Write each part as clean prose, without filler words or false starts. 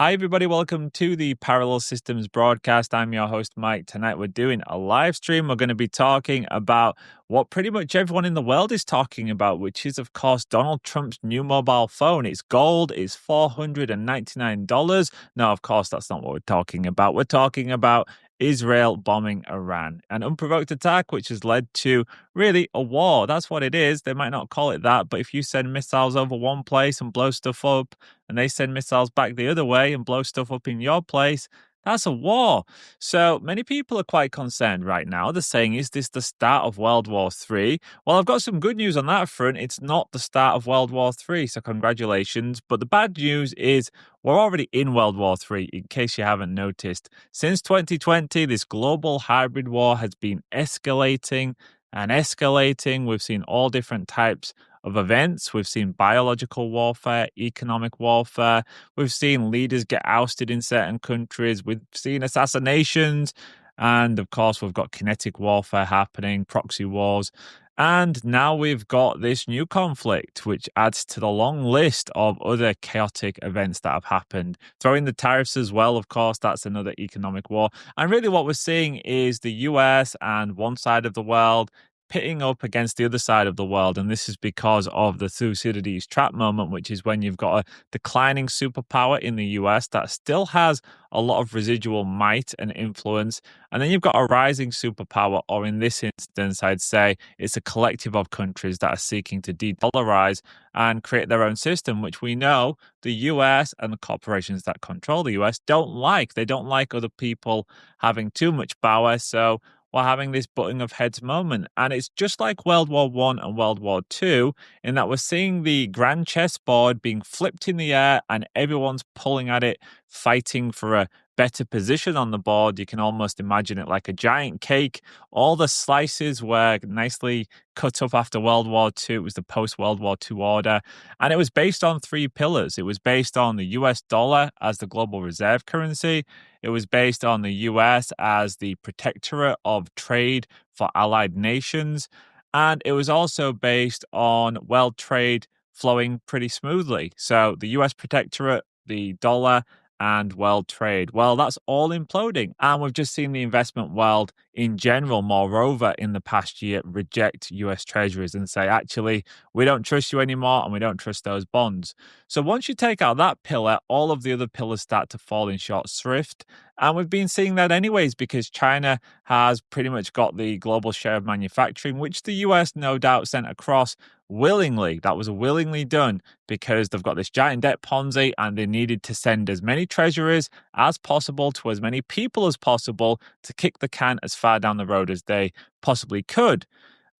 Hi, everybody. Welcome to the Parallel Systems broadcast. I'm your host, Mike. Tonight, we're doing a live stream. We're going to be talking about what pretty much everyone in the world is talking about, which is, of course, Donald Trump's new mobile phone. It's gold, it's $499. No, of course, that's not what we're talking about. We're talking about Israel bombing Iran, an unprovoked attack which has led to really a war. That's what it is. They might not call it that, but if you send missiles over one place and blow stuff up, and they send missiles back the other way and blow stuff up in your place, that's a war. So many people are quite concerned right now. They're saying, is this the start of World War III? Well, I've got some good news on that front. It's not the start of World War III, so congratulations. But the bad news is we're already in World War III, in case you haven't noticed. Since 2020, this global hybrid war has been escalating and escalating. We've seen all different types of events. We've seen biological warfare, economic warfare. We've seen leaders get ousted in certain countries. We've seen assassinations. And of course, we've got kinetic warfare happening, proxy wars. And now we've got this new conflict, which adds to the long list of other chaotic events that have happened. Throwing the tariffs as well, of course, that's another economic war. And really, what we're seeing is the US and one side of the world pitting up against the other side of the world. And this is because of the Thucydides trap moment, which is when you've got a declining superpower in the US that still has a lot of residual might and influence. And then you've got a rising superpower, or in this instance, I'd say it's a collective of countries that are seeking to de-dollarize and create their own system, which we know the US and the corporations that control the US don't like. They don't like other people having too much power. So we're having this butting of heads moment. And it's just like World War One and World War Two, in that we're seeing the grand chessboard being flipped in the air and everyone's pulling at it, fighting for a better position on the board. You can almost imagine it like a giant cake. All the slices were nicely cut up after World War II. It was the post-World War II order. And it was based on three pillars. It was based on the US dollar as the global reserve currency. It was based on the US as the protectorate of trade for allied nations. And it was also based on world trade flowing pretty smoothly. So the US protectorate, the dollar, and world trade. Well, that's all imploding. And we've just seen the investment world in general, moreover, in the past year, reject US treasuries and say, actually, we don't trust you anymore and we don't trust those bonds. So once you take out that pillar, all of the other pillars start to fall in short shrift. And we've been seeing that anyways, because China has pretty much got the global share of manufacturing, which the US no doubt sent across willingly. That was willingly done because they've got this giant debt Ponzi and they needed to send as many treasuries as possible to as many people as possible to kick the can as far down the road as they possibly could.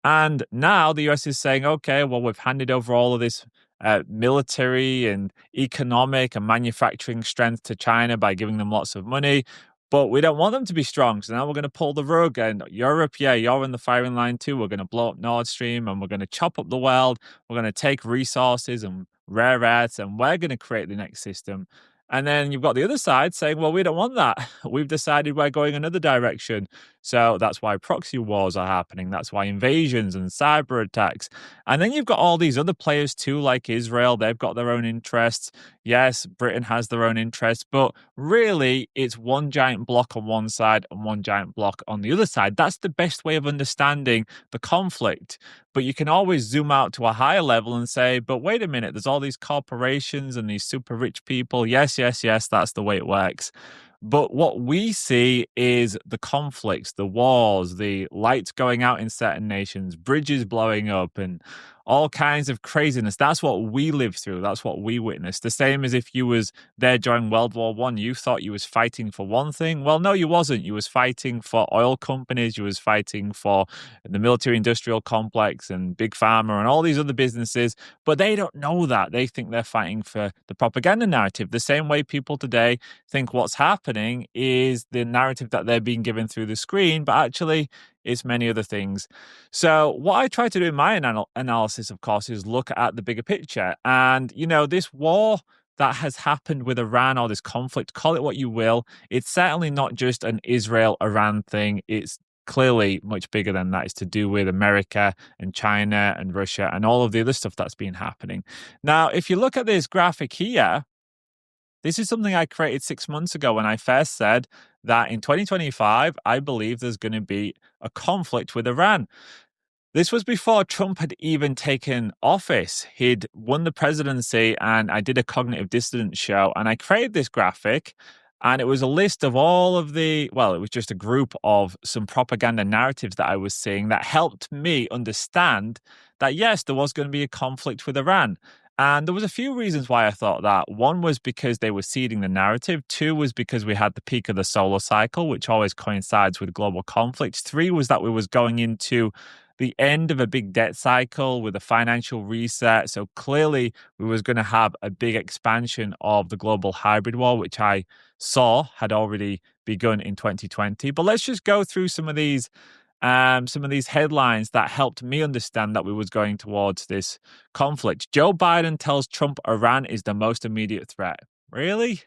And now the US is saying, okay, well, we've handed over all of this military and economic and manufacturing strength to China by giving them lots of money. But we don't want them to be strong. So now we're going to pull the rug. And Europe, yeah, you're in the firing line too. We're going to blow up Nord Stream and we're going to chop up the world. We're going to take resources and rare earths and we're going to create the next system. And then you've got the other side saying, well, we don't want that. We've decided we're going another direction. So that's why proxy wars are happening. That's why invasions and cyber attacks. And then you've got all these other players too, like Israel. They've got their own interests. Yes, Britain has their own interests, but really it's one giant block on one side and one giant block on the other side. That's the best way of understanding the conflict. But you can always zoom out to a higher level and say, but wait a minute, there's all these corporations and these super rich people. Yes, that's the way it works. But what we see is the conflicts, the wars, the lights going out in certain nations, bridges blowing up, and all kinds of craziness. That's what we lived through. That's what we witnessed. The same as if you was there during World War One. You thought you was fighting for one thing. Well, no, you wasn't. You was fighting for oil companies. You was fighting for the military-industrial complex and Big Pharma and all these other businesses. But they don't know that. They think they're fighting for the propaganda narrative. The same way people today think what's happening is the narrative that they're being given through the screen, but actually it's many other things. So what I try to do in my analysis, of course, is look at the bigger picture. And, this war that has happened with Iran, or this conflict, call it what you will, it's certainly not just an Israel-Iran thing. It's clearly much bigger than that. It's to do with America and China and Russia and all of the other stuff that's been happening. Now, if you look at this graphic here, This is something I created 6 months ago when I first said that in 2025, I believe there's going to be a conflict with Iran. This was before Trump had even taken office. He'd won the presidency, and I did a cognitive dissonance show, and I created this graphic. And it was a list of all of it was just a group of some propaganda narratives that I was seeing that helped me understand that, yes, there was going to be a conflict with Iran. And there was a few reasons why I thought that. One was because they were seeding the narrative. Two was because we had the peak of the solar cycle, which always coincides with global conflicts. Three was that we was going into the end of a big debt cycle with a financial reset. So clearly we was going to have a big expansion of the global hybrid war, which I saw had already begun in 2020. But let's just go through some of these headlines that helped me understand that we was going towards this conflict. Joe Biden tells Trump Iran is the most immediate threat. Really?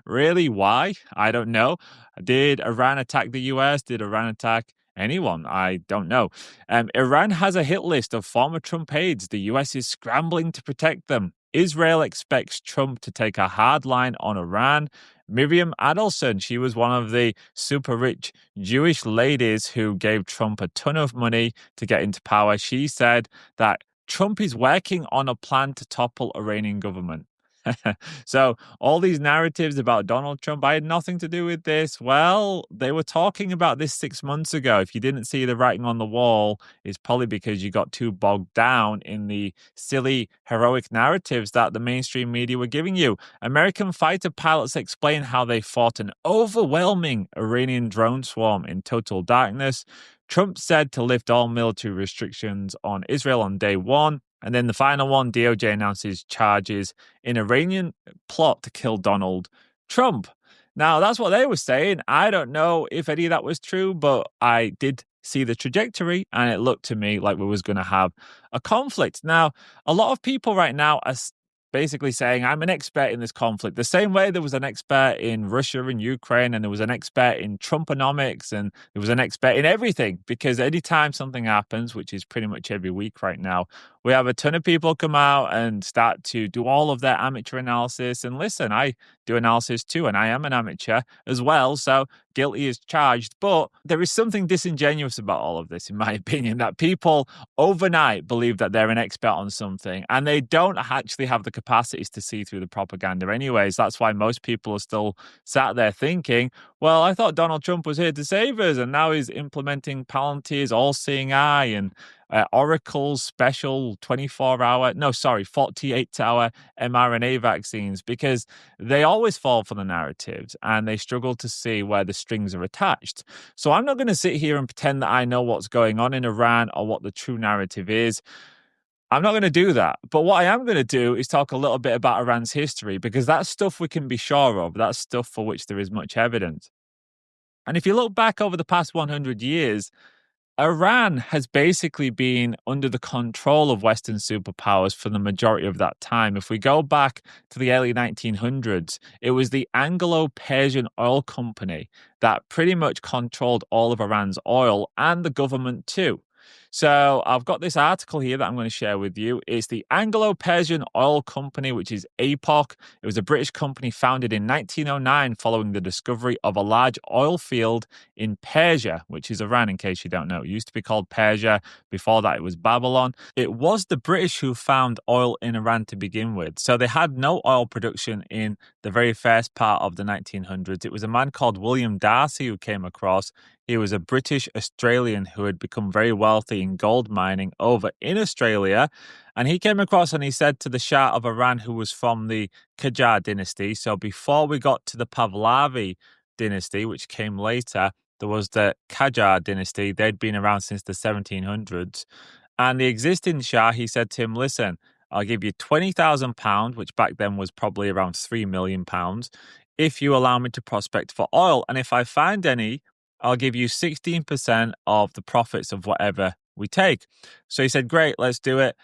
Really? Why? I don't know. Did Iran attack the US? Did Iran attack anyone? I don't know. Iran has a hit list of former Trump aides. The US is scrambling to protect them. Israel expects Trump to take a hard line on Iran. Miriam Adelson, she was one of the super rich Jewish ladies who gave Trump a ton of money to get into power. She said that Trump is working on a plan to topple Iranian government. So all these narratives about Donald Trump, I had nothing to do with this. Well, they were talking about this 6 months ago. If you didn't see the writing on the wall, it's probably because you got too bogged down in the silly, heroic narratives that the mainstream media were giving you. American fighter pilots explain how they fought an overwhelming Iranian drone swarm in total darkness. Trump said to lift all military restrictions on Israel on day one. And then the final one, DOJ announces charges in Iranian plot to kill Donald Trump. Now, that's what they were saying. I don't know if any of that was true, but I did see the trajectory, and it looked to me like we was going to have a conflict. Now, a lot of people right now are basically saying, I'm an expert in this conflict. The same way there was an expert in Russia and Ukraine, and there was an expert in Trumponomics, and there was an expert in everything, because anytime something happens, which is pretty much every week right now, we have a ton of people come out and start to do all of their amateur analysis. And listen, I do analysis too, and I am an amateur as well, so guilty is charged. But there is something disingenuous about all of this, in my opinion, that people overnight believe that they're an expert on something, and they don't actually have the capacities to see through the propaganda anyways. That's why most people are still sat there thinking, well, I thought Donald Trump was here to save us, and now he's implementing Palantir's all-seeing eye and Oracle's special 48-hour mRNA vaccines, because they always fall for the narratives and they struggle to see where the strings are attached. So I'm not going to sit here and pretend that I know what's going on in Iran or what the true narrative is. I'm not going to do that. But what I am going to do is talk a little bit about Iran's history, because that's stuff we can be sure of. That's stuff for which there is much evidence. And if you look back over the past 100 years, Iran has basically been under the control of Western superpowers for the majority of that time. If we go back to the early 1900s, it was the Anglo-Persian Oil Company that pretty much controlled all of Iran's oil, and the government too. So I've got this article here that I'm going to share with you. It's the Anglo-Persian Oil Company, which is APOC. It was a British company founded in 1909 following the discovery of a large oil field in Persia, which is Iran, in case you don't know. It used to be called Persia. Before that, it was Babylon. It was the British who found oil in Iran to begin with. So they had no oil production in the very first part of the 1900s. It was a man called William Darcy who came across. He was a British Australian who had become very wealthy in gold mining over in Australia. And he came across and he said to the Shah of Iran, who was from the Qajar dynasty. So before we got to the Pahlavi dynasty, which came later, there was the Qajar dynasty. They'd been around since the 1700s. And the existing Shah, he said to him, listen, I'll give you £20,000, which back then was probably around £3 million, if you allow me to prospect for oil. And if I find any, I'll give you 16% of the profits of whatever we take. So he said, great, let's do it.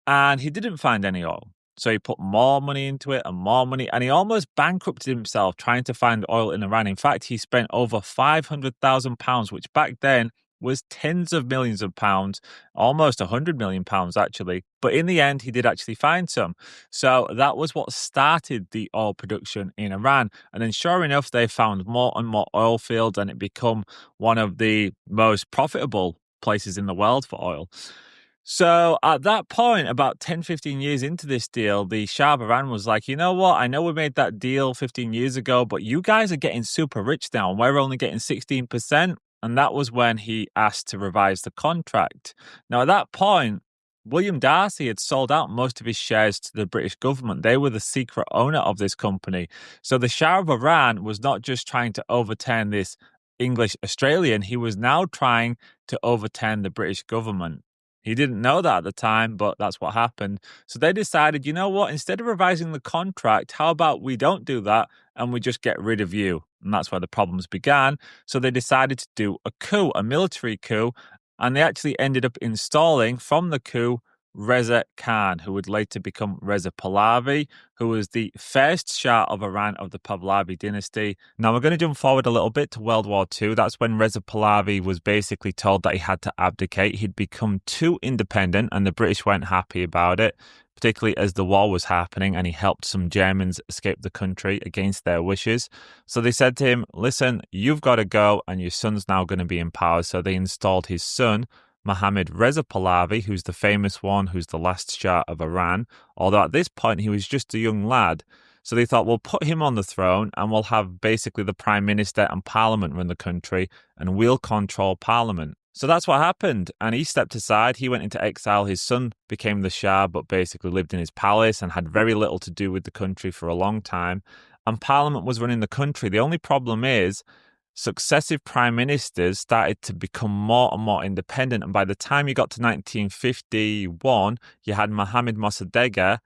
And he didn't find any oil. So he put more money into it and more money, and he almost bankrupted himself trying to find oil in Iran. In fact, he spent over £500,000, which back then was tens of millions of pounds, almost £100 million actually. But in the end, he did actually find some. So that was what started the oil production in Iran. And then sure enough, they found more and more oil fields, and it became one of the most profitable places in the world for oil. So at that point, about 10, 15 years into this deal, the Shah of Iran was like, you know what? I know we made that deal 15 years ago, but you guys are getting super rich now, and we're only getting 16%. And that was when he asked to revise the contract. Now, at that point, William Darcy had sold out most of his shares to the British government. They were the secret owner of this company. So the Shah of Iran was not just trying to overturn this English Australian, he was now trying to overturn the British government. He didn't know that at the time, but that's what happened. So they decided, you know what, instead of revising the contract, how about we don't do that and we just get rid of you? And that's where the problems began. So they decided to do a coup, a military coup, and they actually ended up installing from the coup Reza Khan, who would later become Reza Pahlavi, who was the first Shah of Iran of the Pahlavi dynasty. Now, we're going to jump forward a little bit to World War II. That's when Reza Pahlavi was basically told that he had to abdicate. He'd become too independent, and the British weren't happy about it, particularly as the war was happening, and he helped some Germans escape the country against their wishes. So they said to him, listen, you've got to go, and your son's now going to be in power. So they installed his son, Mohammad Reza Pahlavi, who's the famous one, who's the last Shah of Iran, although at this point he was just a young lad. So they thought, we'll put him on the throne and we'll have basically the Prime Minister and Parliament run the country, and we'll control Parliament. So that's what happened. And he stepped aside. He went into exile. His son became the Shah, but basically lived in his palace and had very little to do with the country for a long time. And Parliament was running the country. The only problem is, successive prime ministers started to become more and more independent. And by the time you got to 1951, you had Mohammad Mossadegh,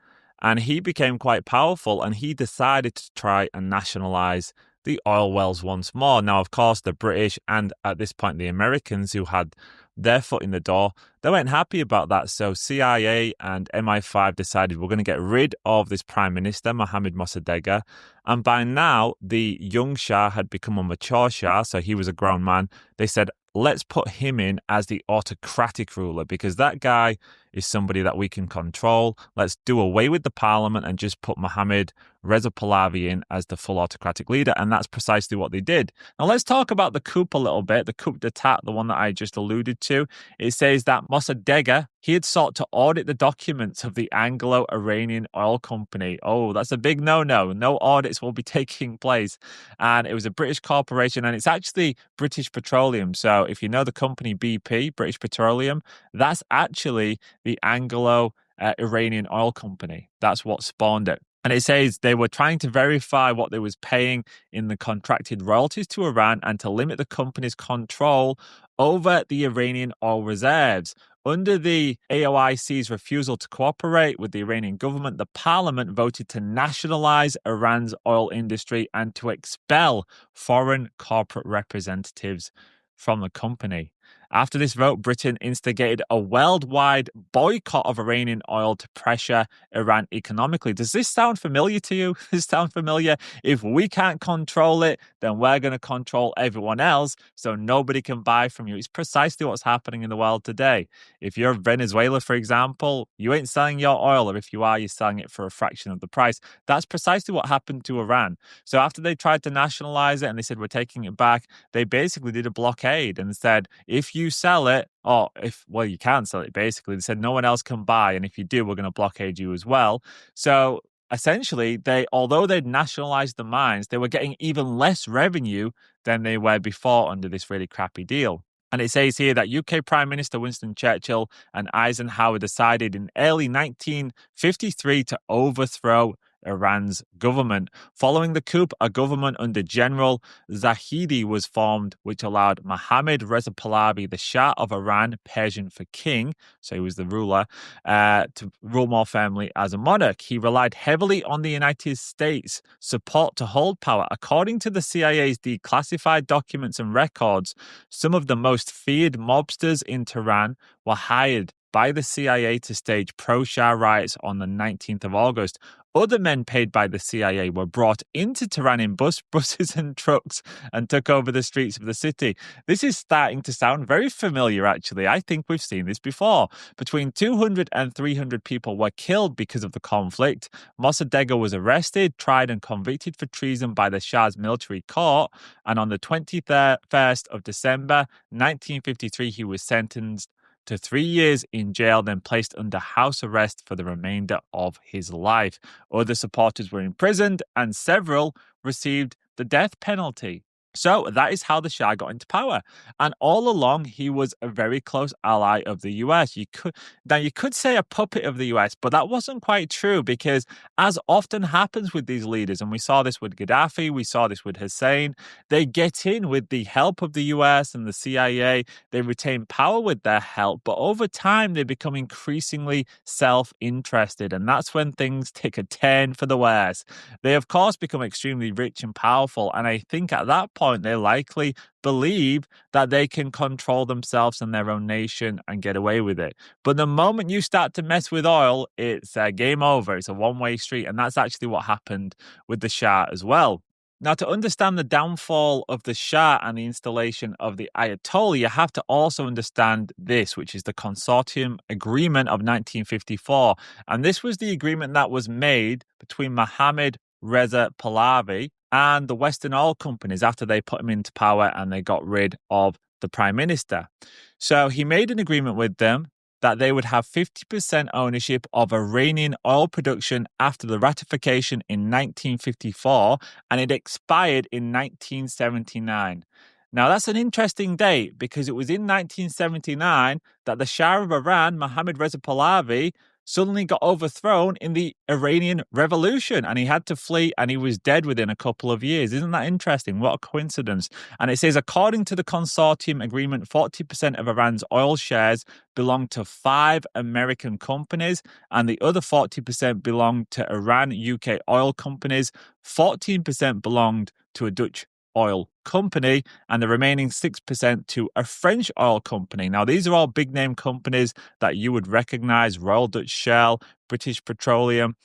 and he became quite powerful, and he decided to try and nationalize the oil wells once more. Now, of course, the British and at this point the Americans, who had their foot in the door, they weren't happy about that. So CIA and MI5 decided, we're going to get rid of this prime minister, Mohammad Mossadegh. And by now, the young Shah had become a mature Shah, so he was a grown man. They said, let's put him in as the autocratic ruler, because that guy is somebody that we can control. Let's do away with the parliament and just put Mohammad Reza Pahlavi in as the full autocratic leader. And that's precisely what they did. Now, let's talk about the coup a little bit, the coup d'etat, the one that I just alluded to. It says that Mossadegh, he had sought to audit the documents of the Anglo-Iranian Oil Company. Oh, that's a big no-no. No audits will be taking place. And it was a British corporation, and it's actually British Petroleum. So if you know the company BP, British Petroleum, that's actually the Anglo-Iranian Oil Company. That's what spawned it. And it says they were trying to verify what they was paying in the contracted royalties to Iran and to limit the company's control over the Iranian oil reserves. Under the AOIC's refusal to cooperate with the Iranian government, the parliament voted to nationalize Iran's oil industry and to expel foreign corporate representatives from the company. After this vote, Britain instigated a worldwide boycott of Iranian oil to pressure Iran economically. Does this sound familiar to you? Does this sound familiar? If we can't control it, then we're going to control everyone else so nobody can buy from you. It's precisely what's happening in the world today. If you're Venezuela, for example, you ain't selling your oil, or if you are, you're selling it for a fraction of the price. That's precisely what happened to Iran. So after they tried to nationalize it and they said, we're taking it back, they basically did a blockade and said, if you sell it, you can't sell it, basically. They said no one else can buy, and if you do, we're going to blockade you as well. So essentially, although they'd nationalized the mines, they were getting even less revenue than they were before under this really crappy deal. And it says here that UK Prime Minister Winston Churchill and Eisenhower decided in early 1953 to overthrow Iran's government. Following the coup, a government under General Zahedi was formed, which allowed Mohammad Reza Pahlavi, the Shah of Iran, Persian for king, so he was the ruler, to rule more firmly as a monarch. He relied heavily on the United States' support to hold power. According to the CIA's declassified documents and records, some of the most feared mobsters in Tehran were hired by the CIA to stage pro-Shah riots on the 19th of August. Other men paid by the CIA were brought into Tehran in buses and trucks and took over the streets of the city. This is starting to sound very familiar, actually. I think we've seen this before. Between 200 and 300 people were killed because of the conflict. Mossadegh was arrested, tried, and convicted for treason by the Shah's military court. And on the 21st of December, 1953, he was sentenced to 3 years in jail, then placed under house arrest for the remainder of his life. Other supporters were imprisoned, and several received the death penalty. So that is how the Shah got into power. And all along, he was a very close ally of the US. You could say a puppet of the US, but that wasn't quite true because, as often happens with these leaders, and we saw this with Gaddafi, we saw this with Hussein, they get in with the help of the US and the CIA. They retain power with their help, but over time, they become increasingly self-interested. And that's when things take a turn for the worse. They, of course, become extremely rich and powerful. And I think at that point, they likely believe that they can control themselves and their own nation and get away with it. But the moment you start to mess with oil, it's game over. It's a one-way street. And that's actually what happened with the Shah as well. Now, to understand the downfall of the Shah and the installation of the Ayatollah, you have to also understand this, which is the Consortium Agreement of 1954. And this was the agreement that was made between Mohammad Reza Pahlavi and the Western oil companies after they put him into power and they got rid of the prime minister. So he made an agreement with them that they would have 50% ownership of Iranian oil production after the ratification in 1954, and it expired in 1979. Now, that's an interesting date because it was in 1979 that the Shah of Iran, Mohammad Reza Pahlavi, suddenly got overthrown in the Iranian Revolution and he had to flee and he was dead within a couple of years. Isn't that interesting? What a coincidence. And it says, according to the consortium agreement, 40% of Iran's oil shares belong to 5 American companies and the other 40% belonged to Iran UK oil companies. 14% belonged to a Dutch oil company and the remaining 6% to a French oil company. Now, these are all big name companies that you would recognize: Royal Dutch Shell, British Petroleum,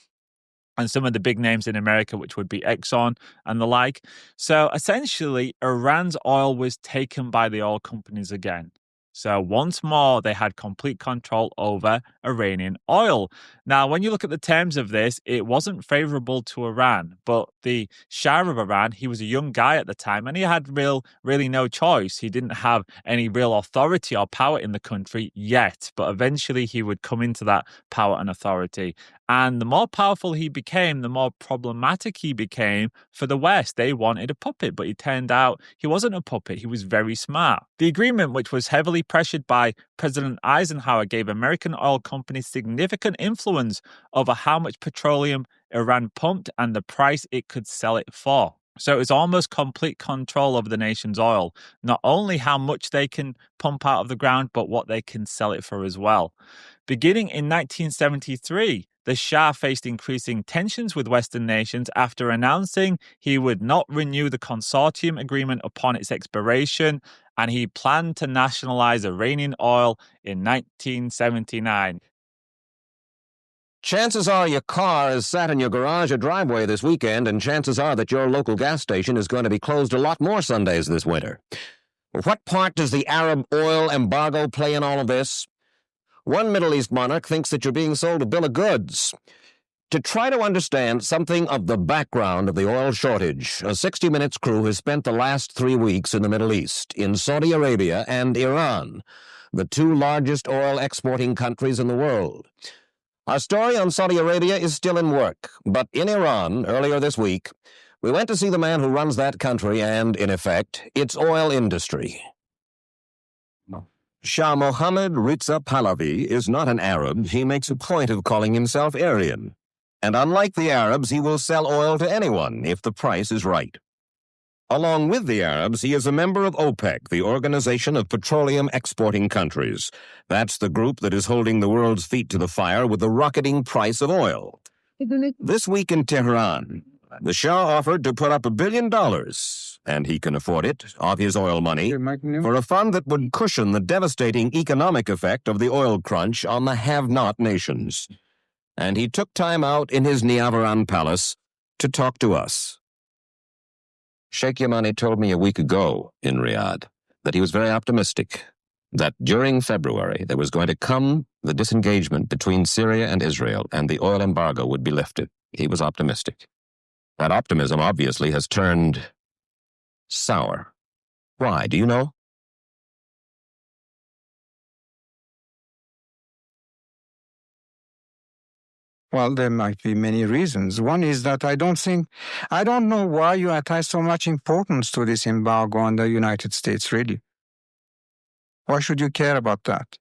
and some of the big names in America, which would be Exxon and the like. So essentially, Iran's oil was taken by the oil companies again. So once more, they had complete control over Iranian oil. Now, when you look at the terms of this, it wasn't favorable to Iran, but the Shah of Iran, he was a young guy at the time and he had really no choice. He didn't have any real authority or power in the country yet, but eventually he would come into that power and authority. And the more powerful he became, the more problematic he became for the West. They wanted a puppet, but it turned out he wasn't a puppet. He was very smart. The agreement, which was heavily pressured by President Eisenhower, gave American oil companies significant influence over how much petroleum Iran pumped and the price it could sell it for. So it was almost complete control over the nation's oil, not only how much they can pump out of the ground, but what they can sell it for as well. Beginning in 1973, the Shah faced increasing tensions with Western nations after announcing he would not renew the consortium agreement upon its expiration, and he planned to nationalize Iranian oil in 1979. Chances are your car is sat in your garage or driveway this weekend, and chances are that your local gas station is going to be closed a lot more Sundays this winter. What part does the Arab oil embargo play in all of this? One Middle East monarch thinks that you're being sold a bill of goods. To try to understand something of the background of the oil shortage, a 60 Minutes crew has spent the last 3 weeks in the Middle East, in Saudi Arabia and Iran, the 2 largest oil exporting countries in the world. Our story on Saudi Arabia is still in work, but in Iran, earlier this week, we went to see the man who runs that country and, in effect, its oil industry. Shah Mohammad Reza Pahlavi is not an Arab. He makes a point of calling himself Aryan. And unlike the Arabs, he will sell oil to anyone if the price is right. Along with the Arabs, he is a member of OPEC, the Organization of Petroleum Exporting Countries. That's the group that is holding the world's feet to the fire with the rocketing price of oil. This week in Tehran, the Shah offered to put up $1 billion, and he can afford it, of his oil money, for a fund that would cushion the devastating economic effect of the oil crunch on the have-not nations. and he took time out in his Niavaran palace to talk to us. Sheikh Yamani told me a week ago in Riyadh that he was very optimistic, that during February there was going to come the disengagement between Syria and Israel, and the oil embargo would be lifted. He was optimistic. That optimism obviously has turned sour. Why, do you know? Well, there might be many reasons. One is that I don't know why you attach so much importance to this embargo on the United States, really. Why should you care about that?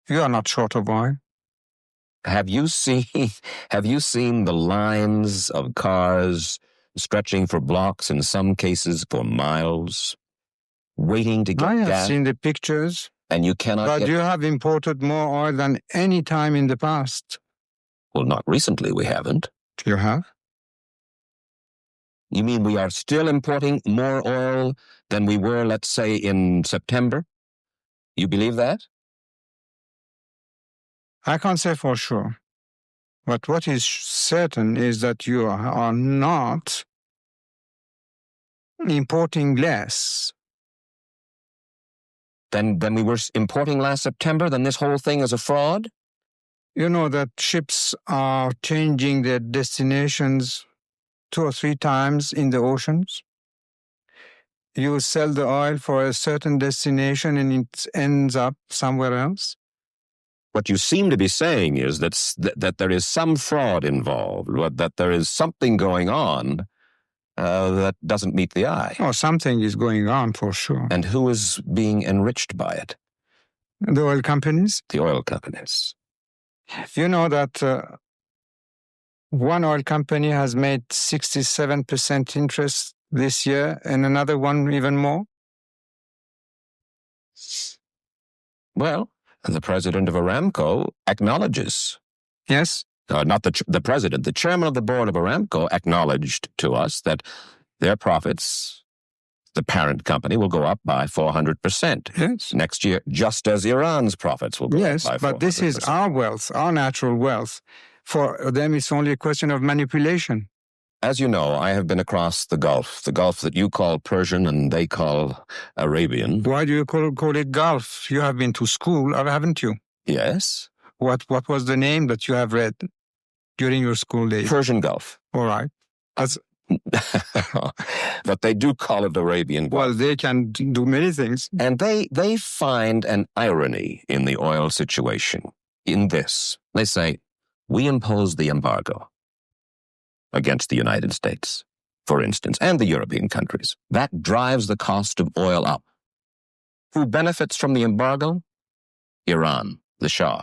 You are not short of oil. Have you seen the lines of cars stretching for blocks, in some cases for miles, waiting to get I have gas? seen the pictures. And you cannot But get... you have imported more oil than any time in the past. Well, not recently, we haven't. You have? You mean we are still importing more oil than we were, let's say, in September? You believe that? I can't say for sure. But what is certain is that you are not importing less. Than we were importing last September? Then this whole thing is a fraud? You know that ships are changing their destinations 2 or 3 times in the oceans. You sell the oil for a certain destination and it ends up somewhere else. What you seem to be saying is that there is some fraud involved, that there is something going on that doesn't meet the eye. Oh, something is going on for sure. And who is being enriched by it? The oil companies? The oil companies. You know that one oil company has made 67% interest this year and another one even more? Well, the president of Aramco acknowledges. Yes? Not the president, the chairman of the board of Aramco acknowledged to us that their profits, the parent company, will go up by 400%. Yes. Next year, just as Iran's profits will go up by 400%. Yes, but this is our wealth, our natural wealth. For them, it's only a question of manipulation. As you know, I have been across the Gulf that you call Persian and they call Arabian. Why do you call it Gulf? You have been to school, or haven't you? Yes. What was the name that you have read during your school days? Persian Gulf. All right. But they do call it Arabian Gulf. Well, they can do many things. And they find an irony in the oil situation. In this, they say, we impose the embargo against the United States, for instance, and the European countries. That drives the cost of oil up. Who benefits from the embargo? Iran, the Shah.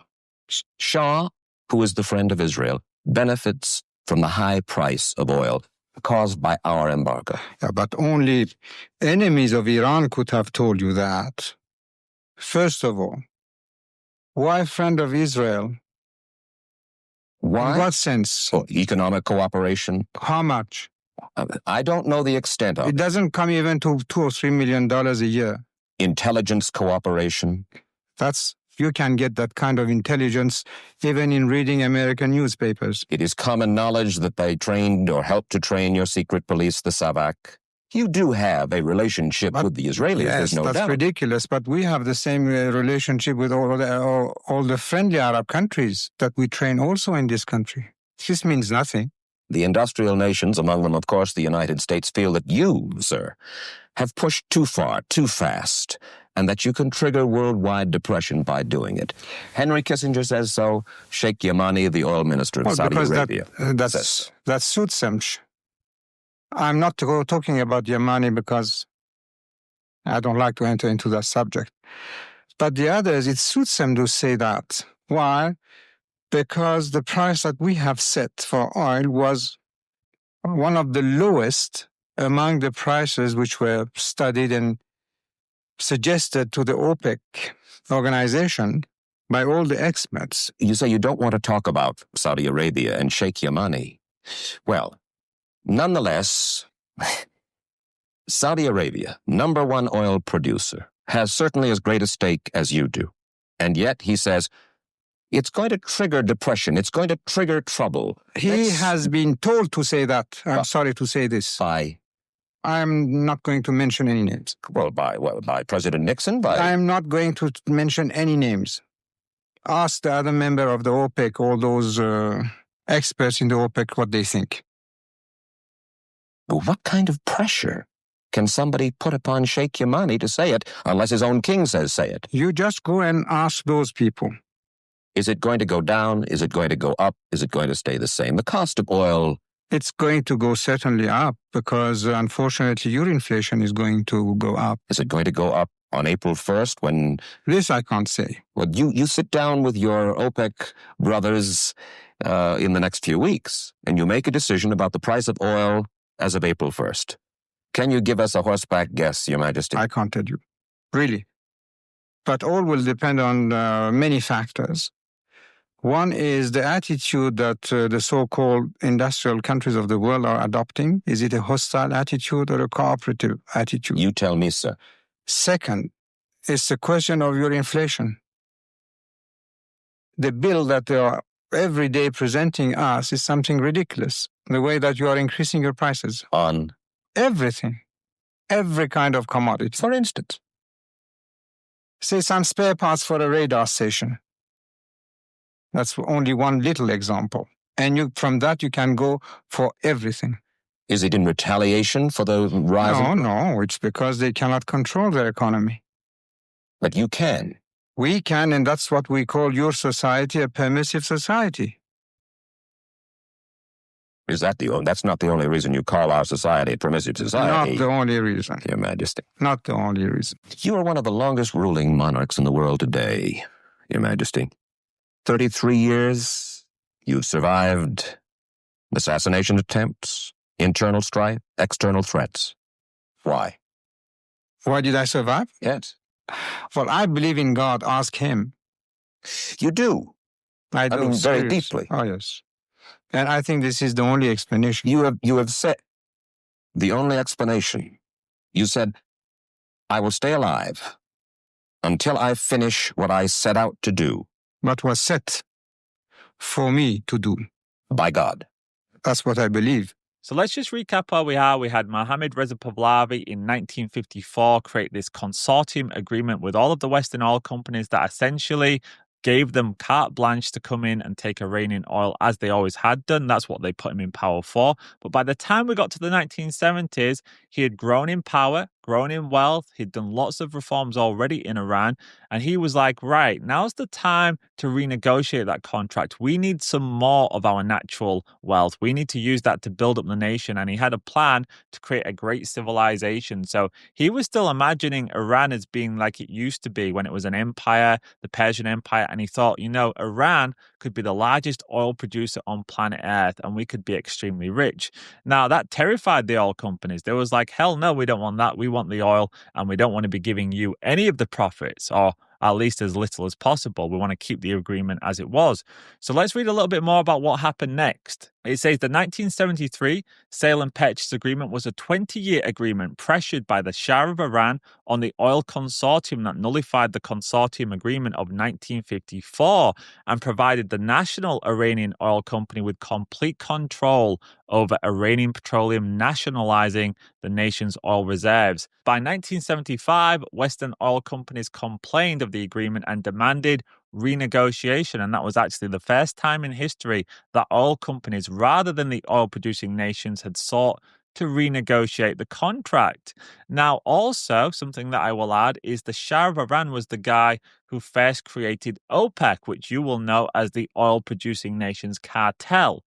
Shah, who is the friend of Israel, benefits from the high price of oil caused by our embargo. Yeah, but only enemies of Iran could have told you that. First of all, why friend of Israel? Why? In what sense? For economic cooperation. How much? I don't know the extent of it. It doesn't come even to $2 or $3 million a year. Intelligence cooperation. You can get that kind of intelligence even in reading American newspapers. It is common knowledge that they trained or helped to train your secret police, the Savak. You do have a relationship with the Israelis, yes, there's no doubt. That's ridiculous, but we have the same relationship with all the friendly Arab countries that we train also in this country. This means nothing. The industrial nations, among them, of course, the United States, feel that you, sir, have pushed too far, too fast, and that you can trigger worldwide depression by doing it. Henry Kissinger says so. Sheikh Yamani, the oil minister of Saudi Arabia, says that suits them. I'm not talking about Yamani because I don't like to enter into that subject. But the others, it suits them to say that. Why? Because the price that we have set for oil was one of the lowest among the prices which were studied and suggested to the OPEC organization by all the experts. You say you don't want to talk about Saudi Arabia and Sheikh Yamani. Well, nonetheless, Saudi Arabia, #1 oil producer, has certainly as great a stake as you do. And yet, he says, It's going to trigger depression. It's going to trigger trouble. He has been told to say that. I'm sorry to say this. By? I'm not going to mention any names. Well, by President Nixon? I'm not going to mention any names. Ask the other member of the OPEC, all those experts in the OPEC, what they think. But what kind of pressure can somebody put upon Sheikh Yamani to say it, unless his own king says say it? You just go and ask those people. Is it going to go down? Is it going to go up? Is it going to stay the same? The cost of oil... It's going to go certainly up because, unfortunately, your inflation is going to go up. Is it going to go up on April 1st when... This I can't say. Well, you sit down with your OPEC brothers in the next few weeks, and you make a decision about the price of oil as of April 1st. Can you give us a horseback guess, Your Majesty? I can't tell you. Really. But all will depend on many factors. One is the attitude that the so-called industrial countries of the world are adopting. Is it a hostile attitude or a cooperative attitude? You tell me, sir. Second, it's the question of your inflation. The bill that they are every day presenting us is something ridiculous. The way that you are increasing your prices. On? Everything. Every kind of commodity. For instance? Say some spare parts for a radar station. That's only one little example. And from that, you can go for everything. Is it in retaliation for the rise? No, it's because they cannot control their economy. But you can. We can, and that's what we call your society a permissive society. Is that that's not the only reason you call our society a permissive society? Not the only reason. Your Majesty. Not the only reason. You are one of the longest ruling monarchs in the world today, Your Majesty. 33 years, you've survived assassination attempts, internal strife, external threats. Why? Why did I survive? Yes. Well, I believe in God. Ask him. You do? I do. I mean, very deeply. Oh, yes. And I think this is the only explanation. You have said the only explanation. You said, I will stay alive until I finish what I set out to do. What was set for me to do. By God. That's what I believe. So let's just recap where we are. We had Mohammad Reza Pahlavi in 1954 create this consortium agreement with all of the Western oil companies that essentially gave them carte blanche to come in and take Iranian oil as they always had done. That's what they put him in power for. But by the time we got to the 1970s, he had grown in power, grown in wealth. He'd done lots of reforms already in Iran. And he was like, right, now's the time to renegotiate that contract. We need some more of our natural wealth. We need to use that to build up the nation. And he had a plan to create a great civilization. So he was still imagining Iran as being like it used to be when it was an empire, the Persian Empire. And he thought, Iran could be the largest oil producer on planet Earth and we could be extremely rich. Now, that terrified the oil companies. They was like, hell no, we don't want that. We want the oil and we don't want to be giving you any of the profits or at least as little as possible. We want to keep the agreement as it was. So let's read a little bit more about what happened next. It says the 1973 sale and purchase agreement was a 20-year agreement pressured by the Shah of Iran on the oil consortium that nullified the consortium agreement of 1954 and provided the national Iranian oil company with complete control over Iranian petroleum, nationalizing the nation's oil reserves. By 1975, Western oil companies complained of the agreement and demanded renegotiation, and that was actually the first time in history that oil companies, rather than the oil-producing nations, had sought to renegotiate the contract. Now, also, something that I will add is the Shah of Iran was the guy who first created OPEC, which you will know as the oil-producing nations cartel.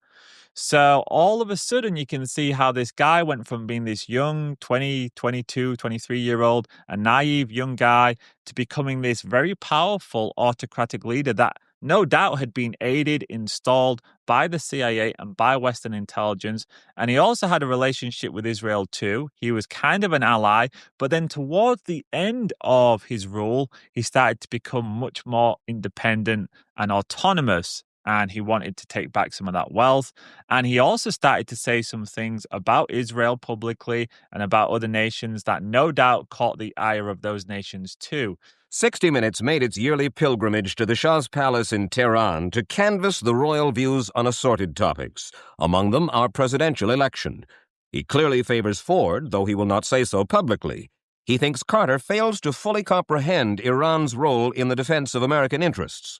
So all of a sudden, you can see how this guy went from being this young 20, 22, 23-year-old, a naive young guy, to becoming this very powerful autocratic leader that no doubt had been aided, installed by the CIA and by Western intelligence. And he also had a relationship with Israel too. He was kind of an ally. But then towards the end of his rule, he started to become much more independent and autonomous. And he wanted to take back some of that wealth. And he also started to say some things about Israel publicly and about other nations that no doubt caught the ire of those nations too. 60 Minutes made its yearly pilgrimage to the Shah's palace in Tehran to canvass the royal views on assorted topics, among them our presidential election. He clearly favors Ford, though he will not say so publicly. He thinks Carter fails to fully comprehend Iran's role in the defense of American interests.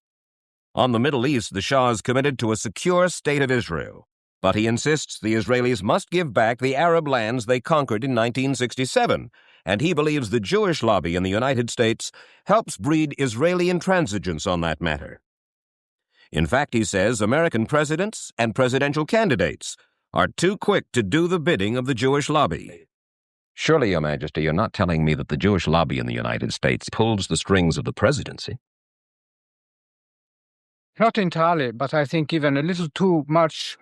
On the Middle East, the Shah is committed to a secure state of Israel, but he insists the Israelis must give back the Arab lands they conquered in 1967, and he believes the Jewish lobby in the United States helps breed Israeli intransigence on that matter. In fact, he says American presidents and presidential candidates are too quick to do the bidding of the Jewish lobby. Surely, Your Majesty, you're not telling me that the Jewish lobby in the United States pulls the strings of the presidency? Not entirely, but I think even a little too much,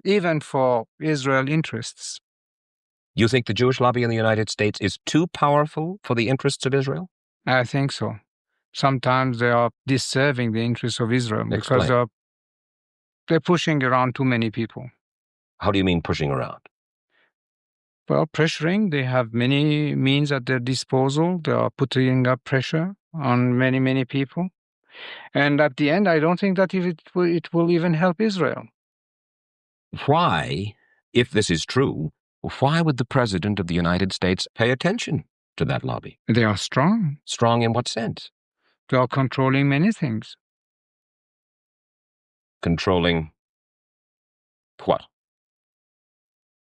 even for Israel interests. You think the Jewish lobby in the United States is too powerful for the interests of Israel? I think so. Sometimes they are disserving the interests of Israel because they're pushing around too many people. How do you mean pushing around? Well, pressuring. They have many means at their disposal. They are putting up pressure on many, many people. And at the end, I don't think that it will even help Israel. Why, if this is true, why would the President of the United States pay attention to that lobby? They are strong. Strong in what sense? They are controlling many things. Controlling what?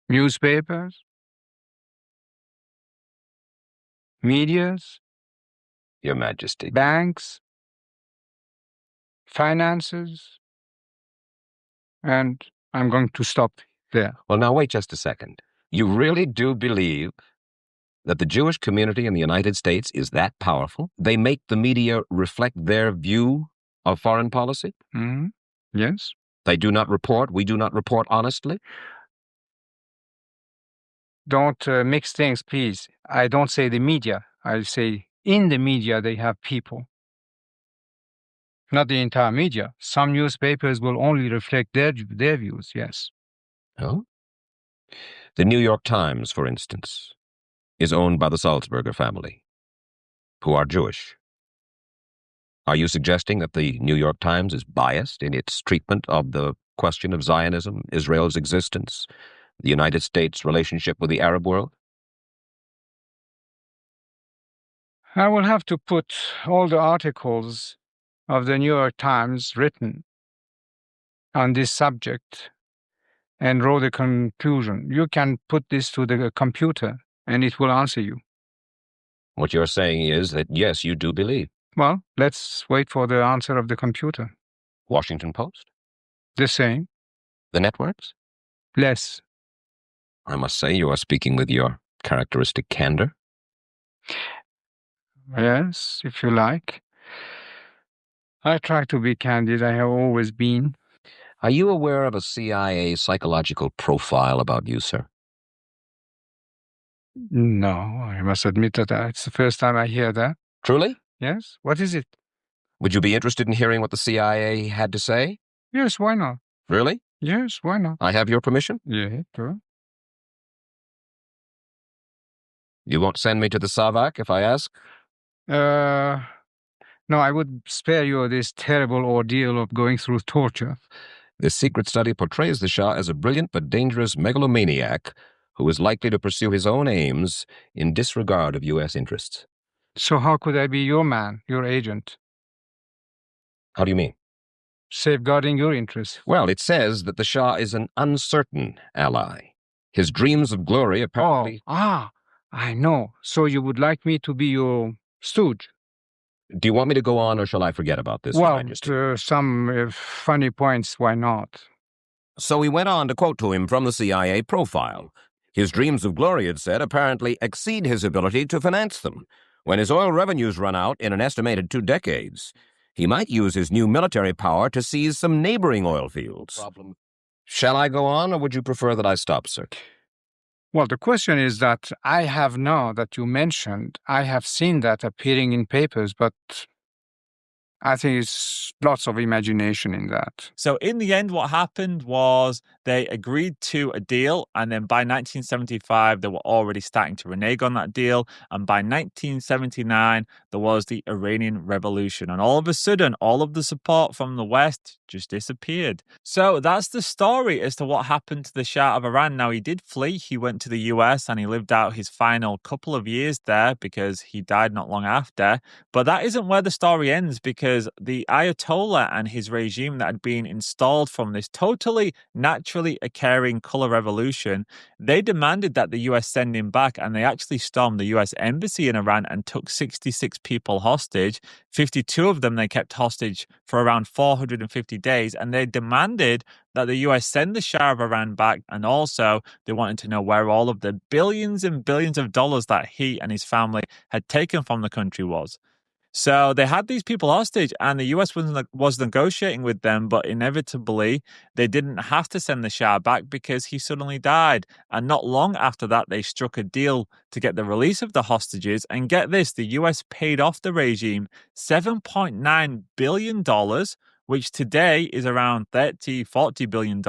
Newspapers, medias, Your Majesty. banks, finances, and I'm going to stop there. Well, now wait just a second. You really do believe that the Jewish community in the United States is that powerful? They make the media reflect their view of foreign policy? Mm-hmm. Yes. They do not report, we do not report honestly? Don't mix things, please. I don't say the media. I say in the media they have people. Not the entire media. Some newspapers will only reflect their views, yes. Oh? The New York Times, for instance, is owned by the Salzburger family, who are Jewish. Are you suggesting that the New York Times is biased in its treatment of the question of Zionism, Israel's existence, the United States' relationship with the Arab world? I will have to put all the articles of the New York Times written on this subject and draw the conclusion. You can put this to the computer and it will answer you. What you're saying is that, yes, you do believe. Well, let's wait for the answer of the computer. Washington Post? The same. The networks? Less. I must say you are speaking with your characteristic candor. Yes, if you like. I try to be candid. I have always been. Are you aware of a CIA psychological profile about you, sir? No, I must admit that it's the first time I hear that. Truly? Yes? What is it? Would you be interested in hearing what the CIA had to say? Yes, why not? Really? Yes, why not? I have your permission? Yeah, sure. You won't send me to the Savak if I ask? No, I would spare you this terrible ordeal of going through torture. This secret study portrays the Shah as a brilliant but dangerous megalomaniac who is likely to pursue his own aims in disregard of U.S. interests. So how could I be your man, your agent? How do you mean? Safeguarding your interests. Well, it says that the Shah is an uncertain ally. His dreams of glory apparently... I know. So you would like me to be your stooge? Do you want me to go on, or shall I forget about this, Your Majesty? Some funny points, why not? So he went on to quote to him from the CIA profile. His dreams of glory, it said, apparently exceed his ability to finance them. When his oil revenues run out in an estimated 2 decades, he might use his new military power to seize some neighboring oil fields. Shall I go on, or would you prefer that I stop, sir? Well, the question is that I have now that you mentioned, I have seen that appearing in papers, but I think it's lots of imagination in that. So in the end, what happened was they agreed to a deal, and then by 1975, they were already starting to renege on that deal. And by 1979, there was the Iranian Revolution. And all of a sudden, all of the support from the West just disappeared. So that's the story as to what happened to the Shah of Iran. Now, he did flee. He went to the US and he lived out his final couple of years there because he died not long after. But that isn't where the story ends, because the Ayatollah and his regime that had been installed from this totally naturally occurring color revolution, they demanded that the US send him back, and they actually stormed the US embassy in Iran and took 66 people hostage. 52 of them they kept hostage for around 450 days, and they demanded that the US send the Shah of Iran back, and also they wanted to know where all of the billions and billions of dollars that he and his family had taken from the country was. So they had these people hostage, and the US was negotiating with them, but inevitably they didn't have to send the Shah back because he suddenly died. And not long after that, they struck a deal to get the release of the hostages. And get this, the US paid off the regime $7.9 billion, which today is around $40 billion.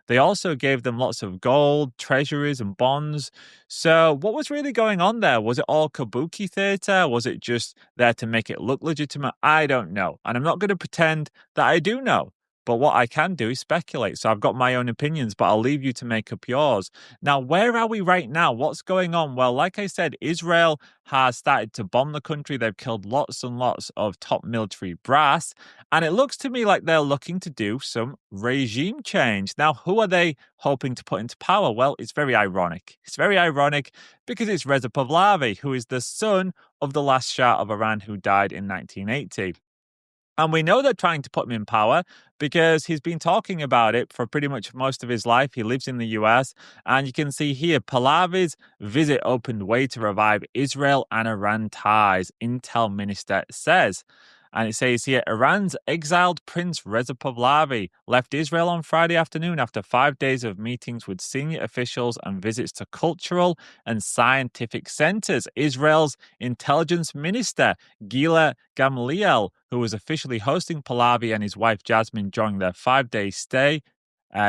They also gave them lots of gold, treasuries, and bonds. So what was really going on there? Was it all kabuki theater? Was it just there to make it look legitimate? I don't know. And I'm not going to pretend that I do know. But what I can do is speculate. So I've got my own opinions, but I'll leave you to make up yours. Now, where are we right now? What's going on? Well, like I said, Israel has started to bomb the country. They've killed lots and lots of top military brass. And it looks to me like they're looking to do some regime change. Now, who are they hoping to put into power? Well, it's very ironic. It's very ironic because it's Reza Pahlavi, who is the son of the last Shah of Iran who died in 1980. And we know they're trying to put him in power because he's been talking about it for pretty much most of his life. He lives in the US. And you can see here, Pahlavi's visit opened way to revive Israel and Iran ties, Intel minister says. And it says here, Iran's exiled Prince Reza Pahlavi left Israel on Friday afternoon after 5 days of meetings with senior officials and visits to cultural and scientific centers. Israel's intelligence minister, Gila Gamliel, who was officially hosting Pahlavi and his wife Jasmine during their 5-day stay,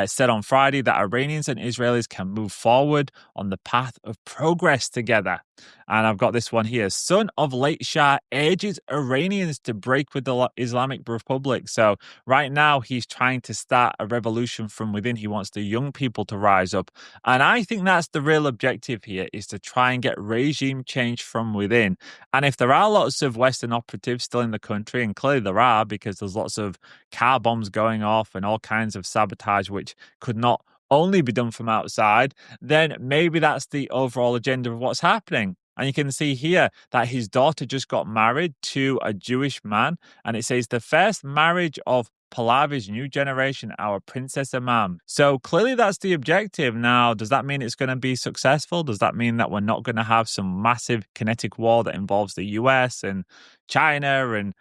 said on Friday that Iranians and Israelis can move forward on the path of progress together. And I've got this one here. Son of late Shah urges Iranians to break with the Islamic Republic. So right now he's trying to start a revolution from within. He wants the young people to rise up. And I think that's the real objective here, is to try and get regime change from within. And if there are lots of Western operatives still in the country, and clearly there are because there's lots of car bombs going off and all kinds of sabotage which could not only be done from outside, then maybe that's the overall agenda of what's happening. And you can see here that his daughter just got married to a Jewish man. And it says the first marriage of Pahlavi's new generation, our Princess Imam. So clearly that's the objective. Now, does that mean it's going to be successful? Does that mean that we're not going to have some massive kinetic war that involves the US and China and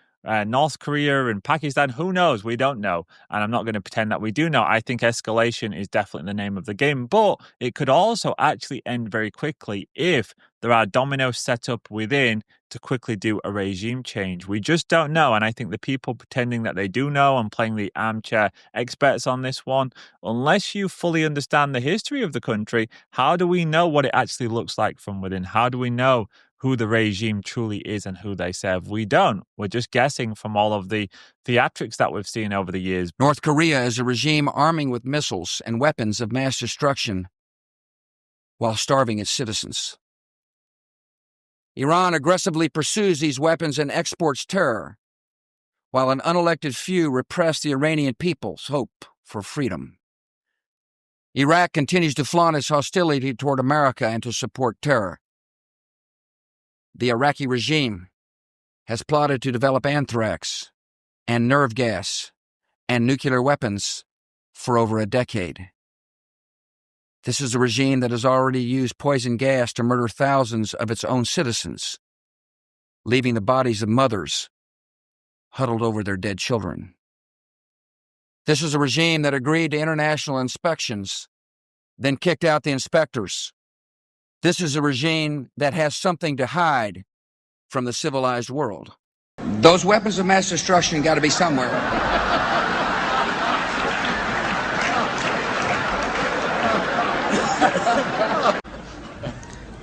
North Korea and Pakistan? Who knows? We don't know. And I'm not going to pretend that we do know. I think escalation is definitely the name of the game, but it could also actually end very quickly if there are dominoes set up within to quickly do a regime change. We just don't know. And I think the people pretending that they do know and playing the armchair experts on this one, unless you fully understand the history of the country, how do we know what it actually looks like from within? How do we know who the regime truly is and who they serve? We don't. We're just guessing from all of the theatrics that we've seen over the years. North Korea is a regime arming with missiles and weapons of mass destruction while starving its citizens. Iran aggressively pursues these weapons and exports terror, while an unelected few repress the Iranian people's hope for freedom. Iraq continues to flaunt its hostility toward America and to support terror. The Iraqi regime has plotted to develop anthrax and nerve gas and nuclear weapons for over a decade. This is a regime that has already used poison gas to murder thousands of its own citizens, leaving the bodies of mothers huddled over their dead children. This is a regime that agreed to international inspections, then kicked out the inspectors. This is a regime that has something to hide from the civilized world. Those weapons of mass destruction got to be somewhere.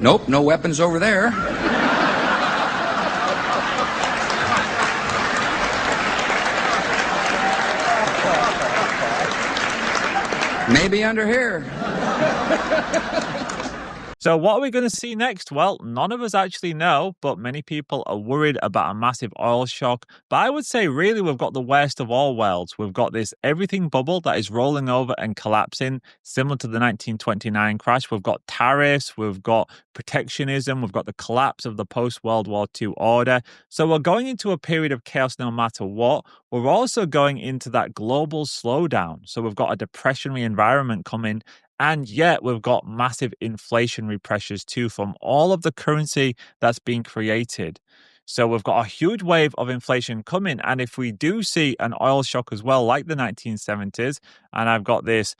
Nope, no weapons over there. Maybe under here. So what are we going to see next? Well, none of us actually know, but many people are worried about a massive oil shock. But I would say really we've got the worst of all worlds. We've got this everything bubble that is rolling over and collapsing, similar to the 1929 crash. We've got tariffs, we've got protectionism, we've got the collapse of the post-World War II order. So we're going into a period of chaos no matter what. We're also going into that global slowdown. So we've got a depressionary environment coming. And yet we've got massive inflationary pressures too from all of the currency that's being created. So we've got a huge wave of inflation coming. And if we do see an oil shock as well, like the 1970s, and I've got this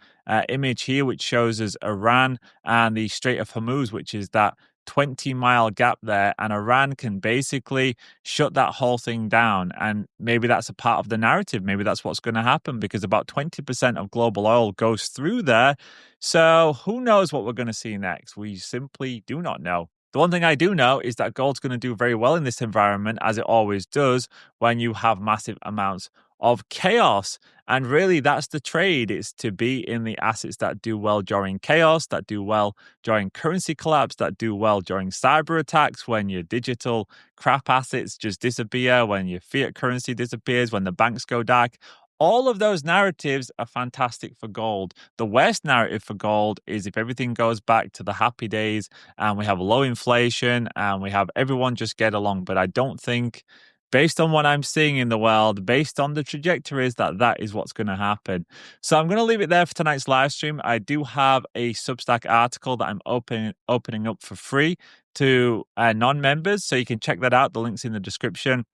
image here which shows us Iran and the Strait of Hormuz, which is that 20-mile gap there, and Iran can basically shut that whole thing down. And maybe that's a part of the narrative. Maybe that's what's going to happen because about 20% of global oil goes through there. So who knows what we're going to see next? We simply do not know. The one thing I do know is that gold's going to do very well in this environment, as it always does when you have massive amounts of chaos. And really, that's the trade. It's to be in the assets that do well during chaos, that do well during currency collapse, that do well during cyber attacks, when your digital crap assets just disappear, when your fiat currency disappears, when the banks go dark. All of those narratives are fantastic for gold. The worst narrative for gold is if everything goes back to the happy days and we have low inflation and we have everyone just get along. But I don't think, based on what I'm seeing in the world, based on the trajectories, that is what's going to happen. So I'm going to leave it there for tonight's live stream. I do have a Substack article that I'm opening up for free to non-members, so you can check that out. The link's in the description.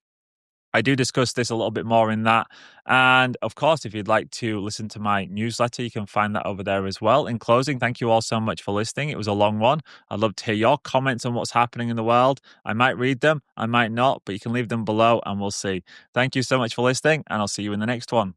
I do discuss this a little bit more in that. And of course, if you'd like to listen to my newsletter, you can find that over there as well. In closing, thank you all so much for listening. It was a long one. I'd love to hear your comments on what's happening in the world. I might read them, I might not, but you can leave them below and we'll see. Thank you so much for listening, and I'll see you in the next one.